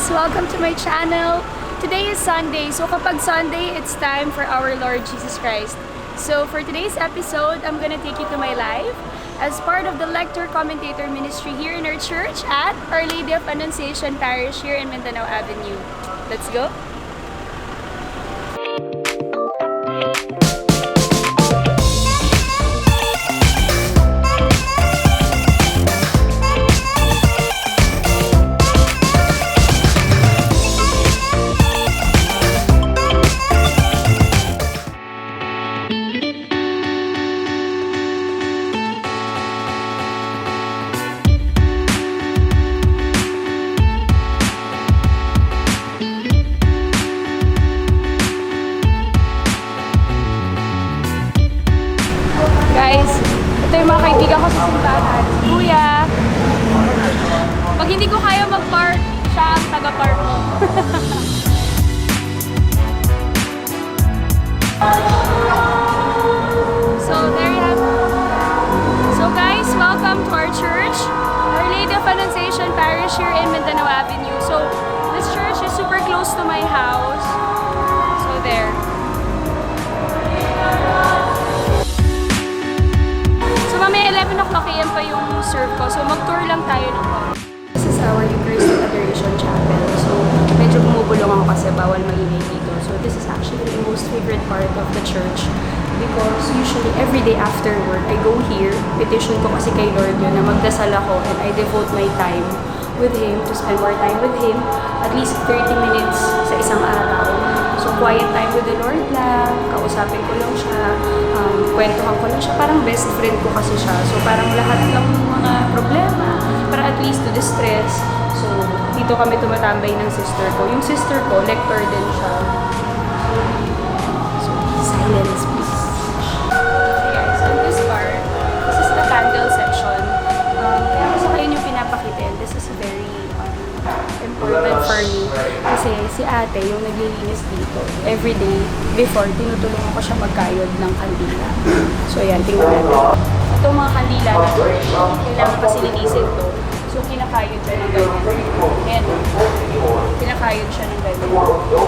Welcome to my channel. Today is Sunday. So kapag Sunday, it's time for our Lord Jesus Christ. So for today's episode, I'm gonna take you to my life as part of the Lector Commentator Ministry here in our church at Our Lady of Annunciation Parish here in Mindanao Avenue. Let's go! Guys, ito yung mga kaibigan ko sa simbahan. Kuya, pag hindi ko kaya mag-park, siya ang taga-park mo. So, there you have it. So guys, welcome to our church, Our Lady of Annunciation Parish here in Mindanao Avenue. So, this church is super close to my house. So, there. Mamaya 11 o'clock AM pa yung serve ko. So mag-tour lang tayo ng konti. This is our Eucharistic Adoration Chapel. So medyo bumubulong ako kasi bawal maingay dito. So this is actually the most favorite part of the church because usually every day after work, I go here. Petition ko kasi kay Lord yun na magdasal ako and I devote my time with Him to spend more time with Him. At least 30 minutes sa isang araw. So quiet time with the Lord lang. Kausapin ko lang siya. Kwentuhan ko lang siya. Parang best friend ko kasi siya. So parang lahat ng mga problema, para at least to distress. So dito kami tumatambay ng sister ko. Yung sister ko, lector din siya. So silence please. Okay guys, on this part, this is the candle section. Kaya kasi kayo yung pinapakitin. This is very important for me. Kasi si ate, yung naglilinis dito, everyday, before, tinutulungan ko siya magkayod ng kandila. So, ayan, tingnan natin. Itong mga kandila na to, kailangan kasi linisin to. So, kinakayod siya ng ganyan. Ayan, kinakayod siya ng ganyan.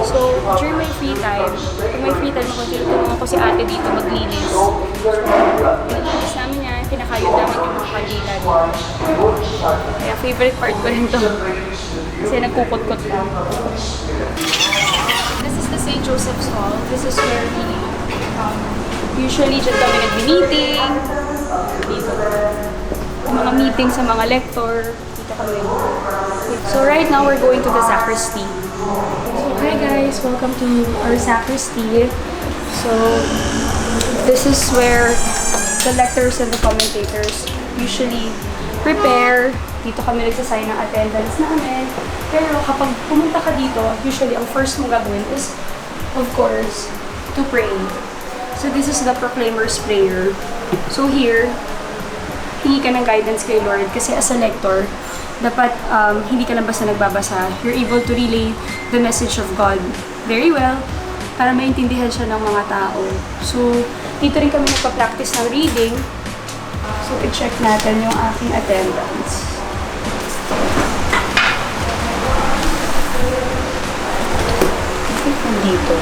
So, during my free time, kung may free time ako, tinutulungan ko si ate dito maglinis. So, nilinis namin yan, kinakayod namin yung mga kandila dito. Kaya favorite part ko rin to. Kasi nagkukot-kot lang. This is the St. Joseph's Hall. This is where we usually dyan kami nag-meeting. Dito. Mga meeting sa mga lector. Dito kami. So right now, we're going to the sacristy. So hi guys! Welcome to our sacristy. So this is where the lectors and the commentators usually prepare. Dito kami nagsasign ng attendance namin. Pero kapag pumunta ka dito, usually ang first mong gagawin is, of course, to pray. So this is the proclaimer's prayer. So here, hingi ka ng guidance kay Lord kasi as a lector, dapat hindi ka lang basta nagbabasa. You're able to relay the message of God very well para maintindihan siya ng mga tao. So dito rin kami nagpa-practice ng reading. So i-check natin yung aking attendance. Nandito.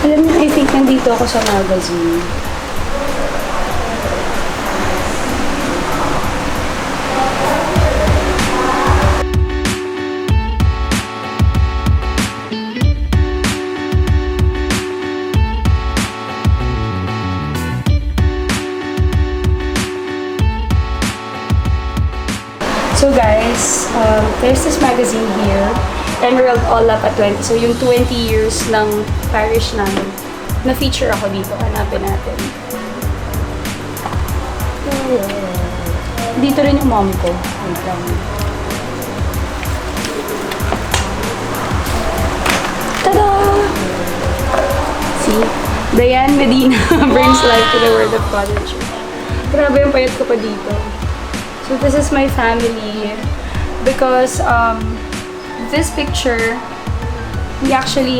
Alam niyo, I think nandito ako sa magazine. So guys, there's this magazine here, Emerald All Up at 20. So yung 20 years ng parish namin, na-feature ako dito. Hanapin natin. Dito rin yung mom ko. Wait lang. Tada! See? Diane Medina brings life to the Word of God and Church. Grabe yung payat ko pa dito. So this is my family because this picture we actually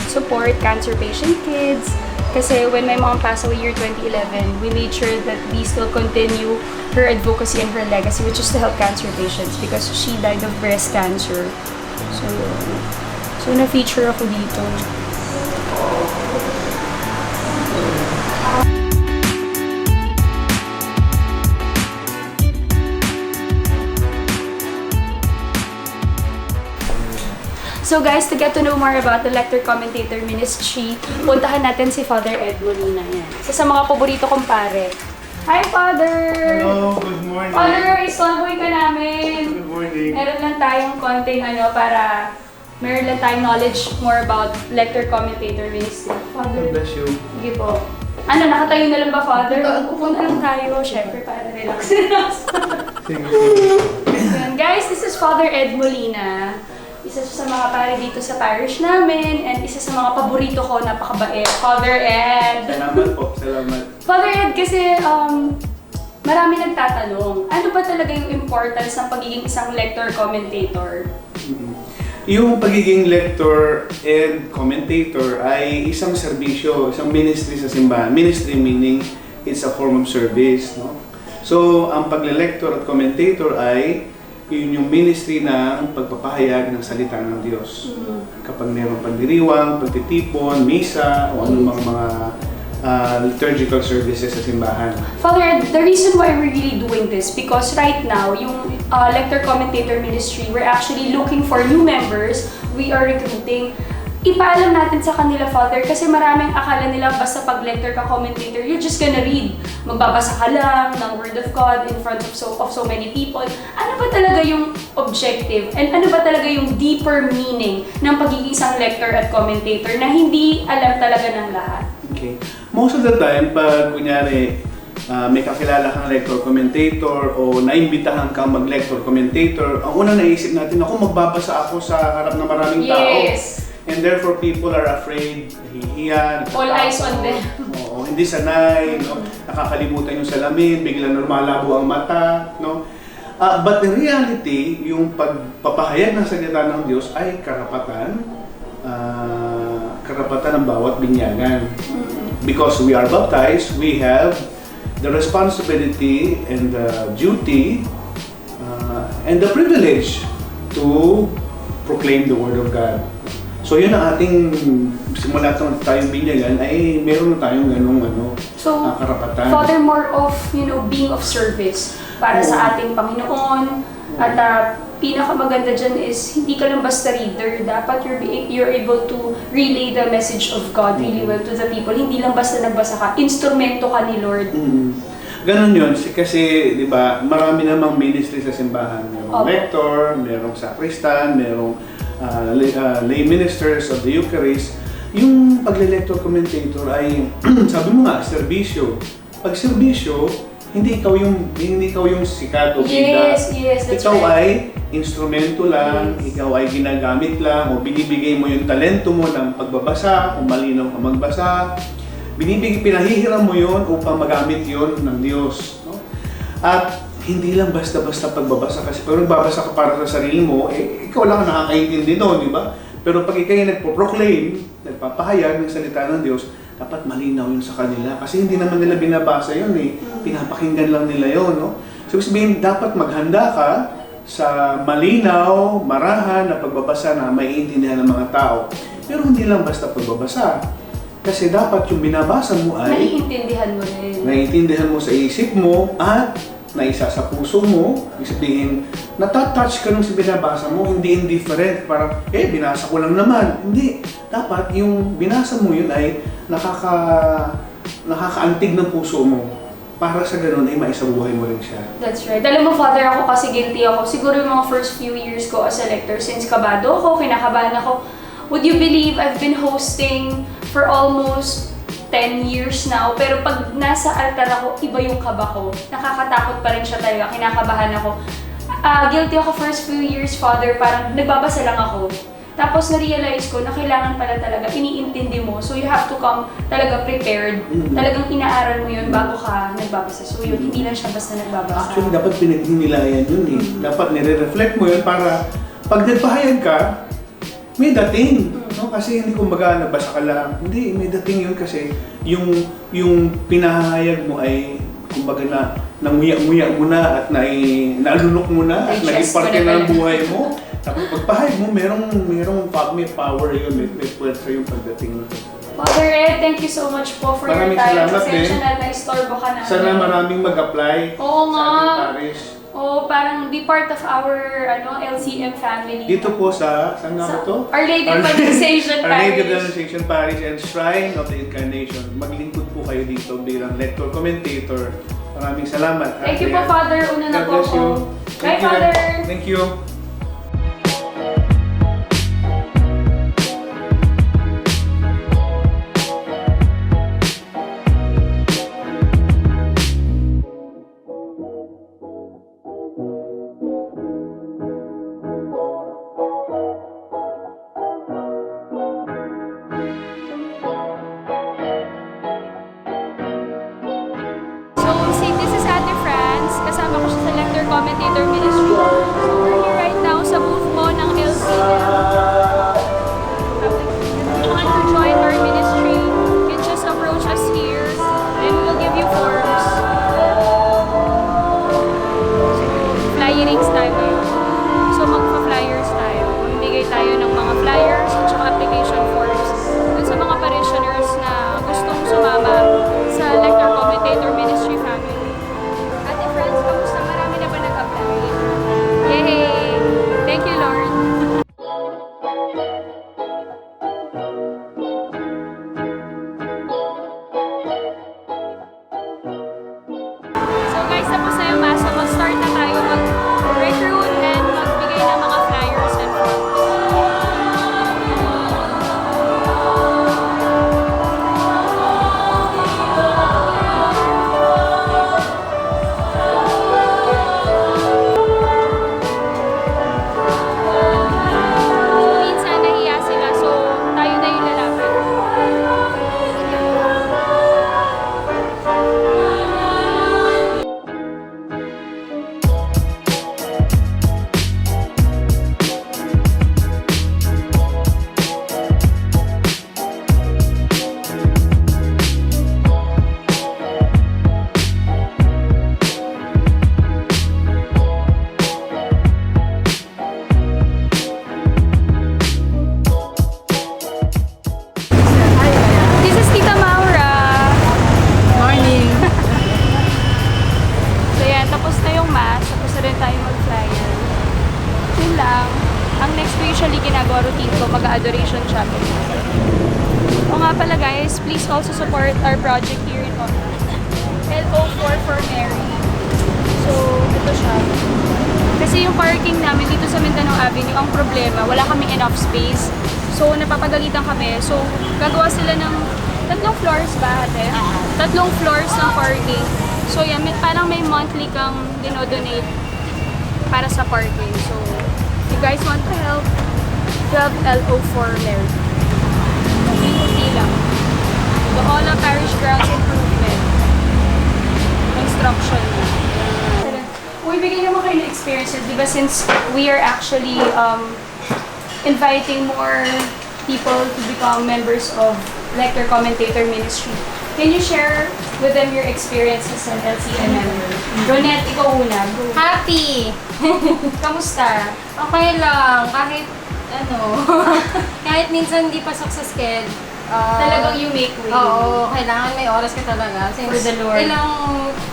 support cancer patient kids Kasi when my mom passed away year 2011, we made sure that we still continue her advocacy and her legacy, which is to help cancer patients because she died of breast cancer. So na-feature ako dito. So guys, to get to know more about the Lector Commentator Ministry, puntahan natin si Father Ed Molina. Yan. Isa sa mga paborito kong pare. Hi, Father! Hello, good morning. Father, istorboy ka namin. Good morning. Meron lang tayong konting para meron lang tayong knowledge more about Lector Commentator Ministry. God Father, bless you. sige po. Nakatayo na lang ba, Father? Pupunta lang tayo, syempre, para relax. Thank you. Yan, guys, this is Father Ed Molina. Isa sa mga pare dito sa parish namin and isa sa mga paborito ko, napakabait. Father Ed! Salamat po, salamat. Father Ed, kasi marami nagtatanong, ano ba talaga yung importance ng pagiging isang lector commentator? Yung pagiging lector and commentator ay isang serbisyo, isang ministry sa simbahan. Ministry meaning it's a form of service, no? So, ang pagle-lector at commentator ay yun yung ministry ng pagpapahayag ng salita ng Diyos. Kapag mayroong pagdiriwang, pagtitipon, misa, o anumang mga liturgical services sa simbahan. Father, the reason why we're really doing this, because right now, yung Lector Commentator Ministry, we're actually looking for new members. We are recruiting. Ipaalam natin sa kanila, Father, kasi maraming akala nila basta pag-lector ka commentator, you're just gonna read. Magbabasa ka lang ng Word of God in front of so many people. Ano ba talaga yung objective? And ano ba talaga yung deeper meaning ng pagiging isang lector at commentator na hindi alam talaga ng lahat? Okay. Most of the time, pag kunyari, may kakilala kang lector commentator o naimbitahan kang mag-lector commentator, ang unang naisip natin, ako magbabasa ako sa harap ng maraming tao. Yes! And therefore, people are afraid, nahihiya. All eyes on them. Oo, hindi sanay, no? Nakakalimutan yung salamin, biglang lumalabo ang mata, no? But in reality, yung pagpapahayag ng salita ng Diyos ay karapatan ng bawat binyagan. Because we are baptized, we have the responsibility and the duty and the privilege to proclaim the Word of God. So yun ang ating, simula tayong binyagan, ay meron na tayong ganung karapatan. Father, more of, being of service para sa ating Panginoon. At pinakamaganda dyan is, hindi ka lang basta reader. Dapat you're able to relay the message of God really well to the people. Hindi lang basta nagbasa ka, instrumento ka ni Lord. Ganon yun, kasi di ba, marami namang ministry sa simbahan. Merong lector, merong sacristan, merong lay ministers of the Eucharist. Yung pagle-lector commentator ay, sabi mo nga, serbisyo. Pag serbisyo, hindi ikaw yung sikat o bida. Yes, that's ikaw right. ay instrumento lang, ikaw ay ginagamit lang, o binibigay mo yung talento mo ng pagbabasa, kung malinaw ka magbasa. Pinahihiram mo yun upang magamit yun ng Diyos. No? At hindi lang basta-basta pagbabasa kasi pag nagbabasa ka para sa sarili mo, ikaw lang ang nakakaintindi doon, di ba? Pero pag ikaw nagpo-proclaim, nagpapahayag ng salita ng Diyos, dapat malinaw yun sa kanila. Kasi hindi naman nila binabasa yun pinapakinggan lang nila yun, no? So sabihin, dapat maghanda ka sa malinaw, marahan na pagbabasa na maiintindihan ng mga tao. Pero hindi lang basta pagbabasa. Kasi dapat yung binabasa mo ay naiintindihan mo rin. Naiintindihan mo sa isip mo at naisa sa puso mo. Ibig sabihin, natatouch ka nung sa binabasa mo, hindi indifferent. Parang, binasa ko lang naman. Hindi. Dapat yung binasa mo yun ay nakakaantig ng puso mo. Para sa ganun ay maisabuhay mo rin siya. That's right. Alam mo, Father, ako kasi guilty ako. Siguro yung mga first few years ko as a lector, since kabado ako, kinakabahan ako. Would you believe I've been hosting for almost 10 years now, pero pag nasa altar ako, iba yung kaba ko. Nakakatakot pa rin siya talaga, kinakabahan ako. Guilty ako first few years, Father, parang nagbabasa lang ako. Tapos na-realize ko na kailangan pala talaga, iniintindi mo. So you have to come talaga prepared. Talagang inaaral mo yun bago ka nagbabasa. So yun, hindi lang siya basta nagbabasa. Actually, dapat pinaghinilayan yun Dapat nire-reflect mo yun para pag nagpahayag ka, may dating. no? Kasi hindi kumbaga nabasa ka lang. Hindi, may dating yun kasi yung pinahayag mo ay kumbaga nanguya-nguya mo na at naalunok mo na at naging Digest ko parte na na ng pala. buhay mo. Tapos pagpahayag mo, may power yun, may pwersa yung pagdating mo. Father Ed, thank you so much po for Maraming your time. salamat Pasensya din. na na-istorbo ka namin. Sana maraming mag-apply Oo sa nga. ating parish. Oo, parang be part of our LCM family. Dito po saan nga ba to? Our Lady of Annunciation Our Lady of Parish. Annunciation Parish and Shrine of the Incarnation. Maglingkod po kayo dito bilang lector, commentator. Maraming salamat. Thank you po, Father. Una na God po bless ako. you. Bye, Thank you. Father. Thank you. So, see, this is Ate Franz. Kasama ko siya sa Lector Commentator Ministry. So, we're here right now sa booth mo ng LCM. If you want to join our ministry, you can just approach us here and we will give you forms. So, flyerings tayo ngayon. So, magpa-flyers tayo. Mamimigay tayo ng mga flyers at saka application forms dun sa mga parishioners na gustong sumama sa Lector Commentator Ministry family. Ate Franz, kamusta? Marami na ba nag-apply? Yay! Thank you, Lord. So guys, tapos na yung masa. Mag-start na tayo mag-recruit and magbigay ng mga flyers and forms. So minsan nahiya sila, so tayo na yung lalapit. This is Tita Maura. Morning! So yan, tapos na yung mass, tapos na rin tayo mag-flyer. Yun lang. Ang next ko usually ginagawa routine ko, mag-adoration chapel. O nga pala guys, please also support our project here in Ottawa. LO4 for Mary. So, ito siya. Kasi yung parking namin dito sa Mindanao Avenue, ang problema, wala kaming enough space. So, napapagalitan kami. So, gagawa sila ng 3 floors ba, ate? 3 floors ng parking. So, yan, parang may monthly kang dinodonate para sa parking. So, if you guys want to help, 12 LO4 Mary. Kunti lang. The Ola Parish Grounds Improvement. Construction. Uy, bigay naman kayo ng experiences, di ba? Since we are actually inviting more people to become members of Lector Commentator Ministry. Can you share with them your experiences as an LCM member? Ronette, ikaw una. Go. Happy! Kamusta? Okay lang, kahit kahit minsan hindi pasok sa schedule. Talagang you make way. Oo, kailangan may oras ka talaga. Since For the Lord. ilang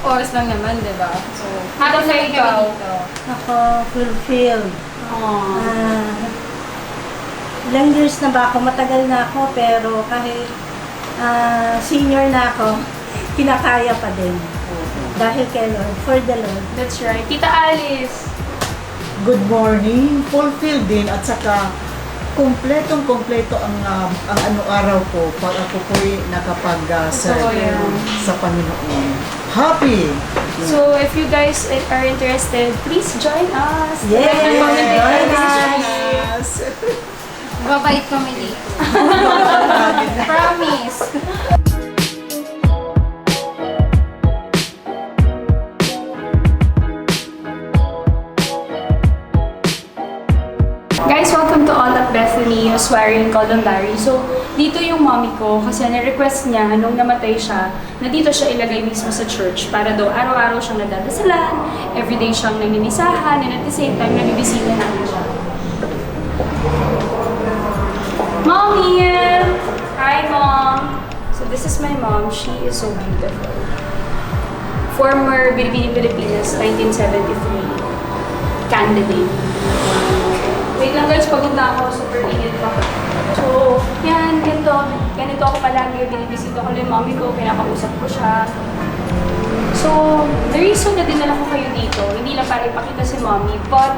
oras lang naman, di ba? So, Happy naman ikaw. kami dito. Ako, fulfilled. Aww. Ilang years na ba ako? Matagal na ako, pero kahit senior na ako, kinakaya pa din. Dahil kay Lord, for the Lord. That's right. Tita Alice. Good morning, fulfilled din at saka kumpletong-kumpleto ang araw ko pag ako po'y nakapag-serve Totoo yan. sa Panginoon. Happy! So, if you guys are interested, please join us. Yes, Lector Commentator join Ministry. Yes! Babait kami dito. Promise! Guys, welcome to All at Bethany. Swearing Columbary. So, dito yung mommy ko kasi na-request niya nung namatay siya na dito siya ilagay mismo sa church para daw araw-araw siyang nadadasalan, everyday siyang naninisahan, and at the same time, nabibisita namin siya. Mommy! Hi, Mom! So, this is my mom. She is so beautiful. Former Binibining Pilipinas, 1973 candidate. Wait lang guys, pagod na ako. Super init pa. So, yan, ganito ako palagi. Binibisita ko lang yung mommy ko, pinakausap ko siya. So, the reason na dinala ko kayo dito, hindi lang para ipakita si mommy, but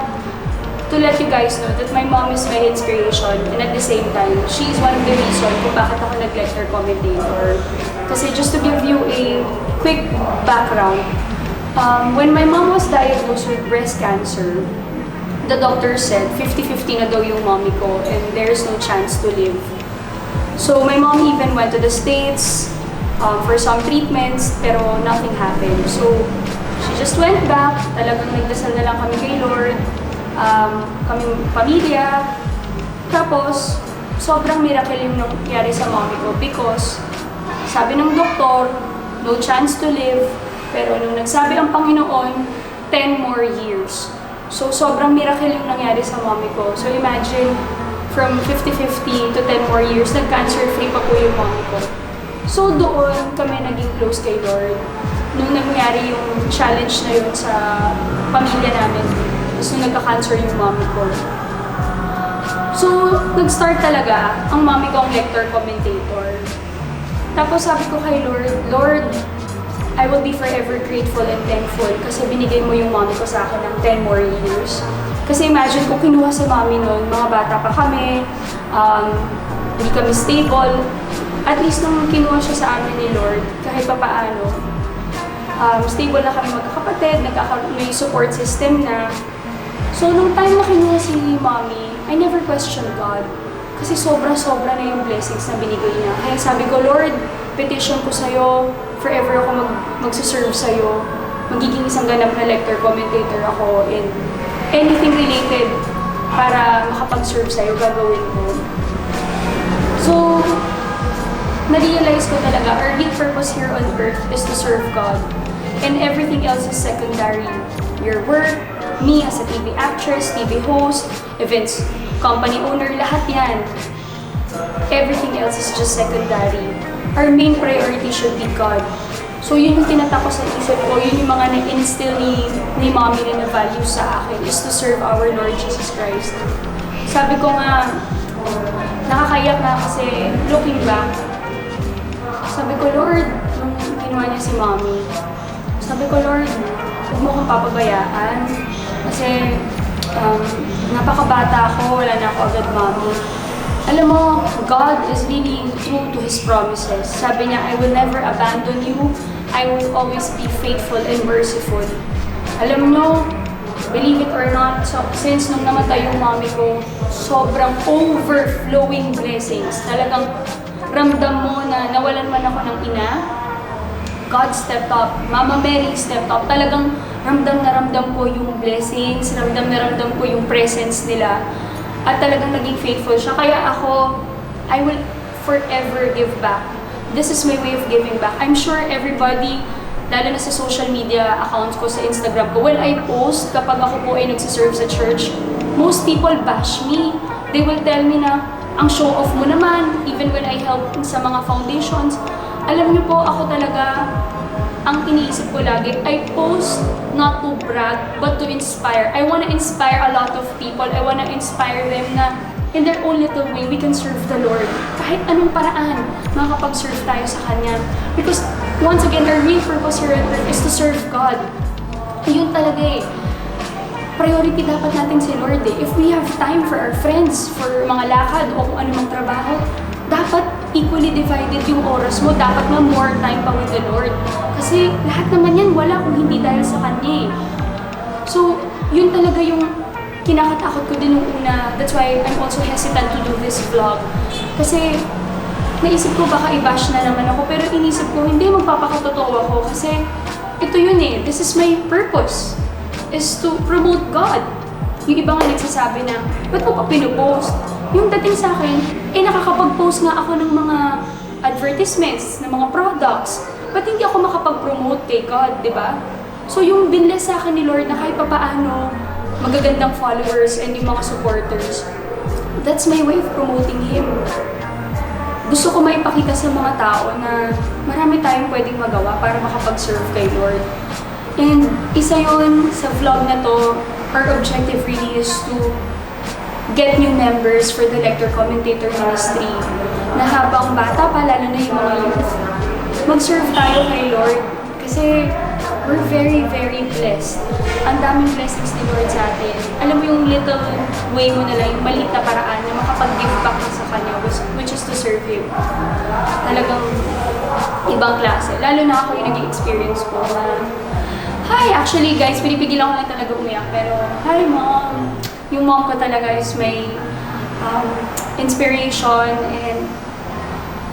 to let you guys know that my mom is my inspiration and at the same time, she is one of the reasons kung bakit ako nag-lecture commentator. Kasi just to give you a quick background, when my mom was diagnosed with breast cancer, the doctor said 50-50 na daw yung mommy ko and there's no chance to live. So my mom even went to the States for some treatments pero nothing happened. So she just went back, talagang nagdasal na lang kami kay Lord, kaming pamilya. Tapos sobrang miracle yung nangyari sa mommy ko because sabi ng doktor, no chance to live, pero nung nagsabi ang Panginoon, 10 more years. So, sobrang miracle yung nangyari sa mommy ko. So, imagine, from 50-50 to 10 more years, nag-cancer-free pa po yung mommy ko. So, doon kami naging close kay Lord. Nung nangyari yung challenge na yun sa pamilya namin, tapos nung nagka-cancer yung mommy ko. So, nag-start talaga ang mommy ko ang lector commentator. Tapos sabi ko kay Lord, Lord, I will be forever grateful and thankful kasi binigay mo yung mommy ko sa akin ng 10 more years. Kasi imagine kung kinuha si mommy noon, mga bata pa kami, hindi kami stable. At least nung kinuha siya sa amin ni Lord, kahit pa paano, stable na kami magkakapatid, may support system na. So nung time na kinuha si mommy, I never questioned God. Kasi sobra-sobra na yung blessings na binigay niya. Kaya sabi ko, Lord, petition ko sa'yo, forever ako magsuserve sa'yo. Magiging isang ganap na lector, commentator ako, and anything related para makapag-serve sa'yo, gagawin ko. So, na-realize ko talaga, our real purpose here on earth is to serve God. And everything else is secondary. Your work, me as a TV actress, TV host, events company owner, lahat yan. Everything else is just secondary. Our main priority should be God. So yun yung tinatakot sa isip ko, yun yung mga na-instill ni mommy na na-value sa akin is to serve our Lord Jesus Christ. Sabi ko nga, nakakayak na kasi looking back, sabi ko, Lord, nung kinuha niya si mommy, sabi ko, Lord, huwag mo akong papabayaan kasi napakabata ako, wala na ako agad mommy. Alam mo, God is really true to His promises. Sabi niya, I will never abandon you. I will always be faithful and merciful. Alam nyo, believe it or not, so, since nung namatay yung mommy ko, sobrang overflowing blessings. Talagang ramdam mo na nawalan man ako ng ina, God stepped up, Mama Mary stepped up. Talagang ramdam na ramdam ko yung blessings, ramdam na ramdam ko yung presence nila. At talagang naging faithful siya. Kaya ako, I will forever give back. This is my way of giving back. I'm sure everybody, lalo na sa social media accounts ko, sa Instagram ko, when I post, kapag ako po ay nagsiserve sa church, most people bash me. They will tell me na, ang show off mo naman, even when I help sa mga foundations. Alam niyo po, ako talaga, ang iniisip ko lagi, I post not to brag, but to inspire. I want to inspire a lot of people. I want to inspire them na in their own little way, we can serve the Lord. Kahit anong paraan, makakapag-serve tayo sa Kanya. Because, once again, our real purpose here on earth is to serve God. Yun talaga eh. Priority dapat natin si Lord eh. If we have time for our friends, for mga lakad o kung anumang trabaho, dapat equally divided yung oras mo. Dapat na more time pa with the Lord. Kasi lahat naman yan wala kung hindi dahil sa Kanya eh. So, yun talaga yung kinakatakot ko din nung una. That's why I'm also hesitant to do this vlog. Kasi naisip ko baka i-bash na naman ako. Pero inisip ko, hindi, magpapakatotoo ako. Kasi ito yun eh. This is my purpose. Is to promote God. Yung iba nga nagsasabi na, ba't mo pa pinupost? yung dating sa akin, nakakapag-post nga ako ng mga advertisements, ng mga products. Ba't hindi ako makapag-promote kay God, di ba? So yung binless sa akin ni Lord na kahit papaano, magagandang followers and yung mga supporters, that's my way of promoting Him. Gusto ko maipakita sa mga tao na marami tayong pwedeng magawa para makapag-serve kay Lord. And isa yun sa vlog na to, our objective really is to get new members for the Lector Commentator Ministry na habang bata pa, lalo na yung mga youth, mag-serve tayo kay Lord. Kasi we're very, very blessed. Ang daming blessings ni Lord sa atin. Alam mo yung little way mo na lang, yung maliit na paraan na makapag-give back ka sa Kanya, which is to serve Him. Talagang ibang klase. Lalo na ako yung nag-experience ko na, hi, actually guys, pinipigilan ko lang talaga umiyak. Pero, hi mom. Yung mom ko talaga is may inspiration and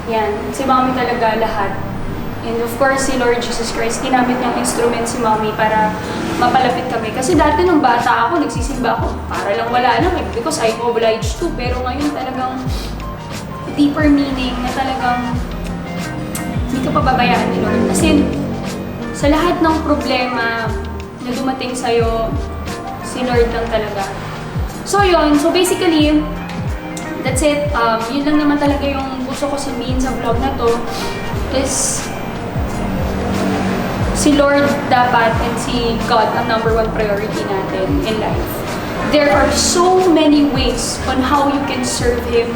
yan, si mommy talaga lahat. And of course, si Lord Jesus Christ, ginamit niyang instrument si mommy para mapalapit kami. Kasi dati nung bata ako, nagsisimba ako, para lang wala lang because I'm obliged to. Pero ngayon talagang deeper meaning na talagang hindi ka pababayaan ni Lord. Kasi sa lahat ng problema na dumating sa'yo, si Lord lang talaga. So yun, so basically, that's it. Yun lang naman talaga yung gusto ko sabihin sa vlog na to is si Lord dapat and si God ang number one priority natin in life. There are so many ways on how you can serve Him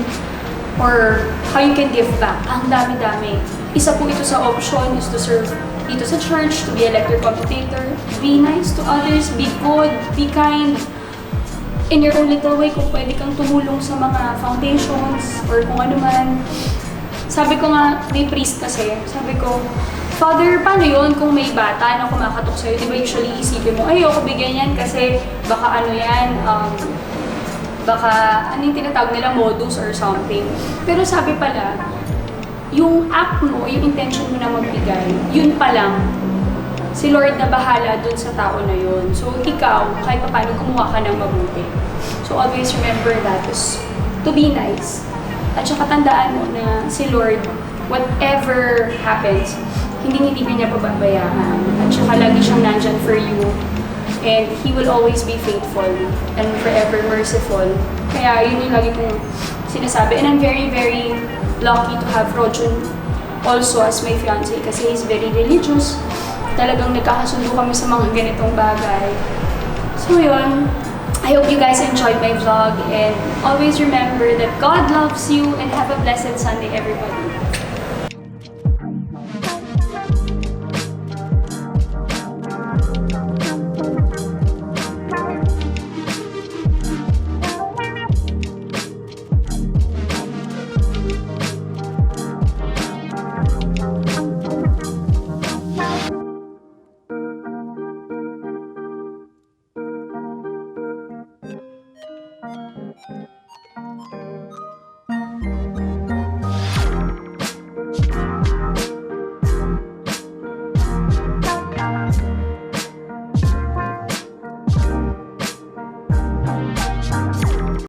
or how you can give back. Ang dami-dami. Isa po ito sa option is to serve dito sa church, to be a lector commentator, be nice to others, be good, be kind. In your own little way, kung pwede kang tumulong sa mga foundations or kung ano man. Sabi ko nga, may priest kasi, sabi ko, Father, paano yun kung may bata na kumakatok sa'yo? Di ba usually isipin mo, ayoko bigyan yan kasi baka ano yan, baka ano yung tinatawag nila, modus or something. Pero sabi pala, yung act mo, yung intention mo na magbigay, yun pa lang, si Lord na bahala dun sa tao na yun. So ikaw, kahit pa paano gumawa ka ng mabuti. So always remember that is to be nice. At saka tandaan mo na si Lord, whatever happens, hindi ka niya pababayaan. At saka lagi siyang nandyan for you. And He will always be faithful and forever merciful. Kaya yun yung lagi kong sinasabi. And I'm very, very lucky to have Rojun also as my fiancé kasi he's very religious. Talagang nagkakasundo kami sa mga ganitong bagay. So yun, I hope you guys enjoyed my vlog and always remember that God loves you and have a blessed Sunday everybody.